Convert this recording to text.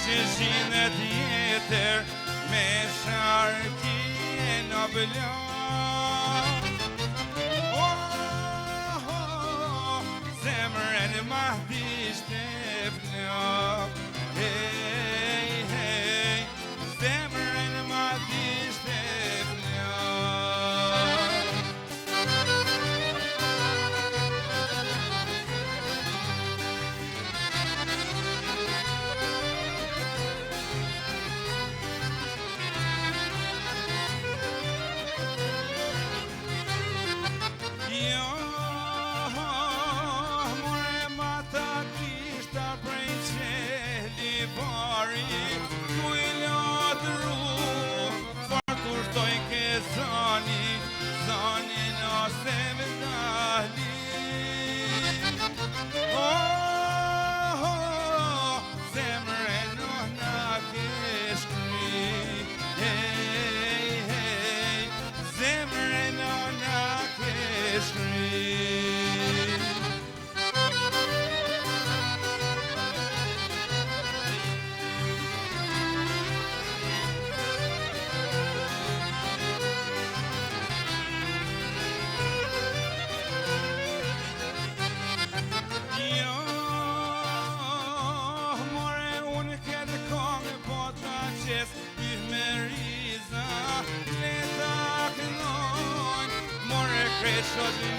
që zhinë tjetër me sharkje në blok. Zemrën ma dishte flok. Hey, hey, zemrën ma dishte flok. Jo, more mata kishta prej qeli bari, ku i lotru, por kur shtoj ke zoni, zonin ose vdali. Zemrën na ke shkri, hey, hey, zemrën na ke shkri. Jo, more unë këtë kongë po të qes yh me riza, le ta kënojnë, more kresho të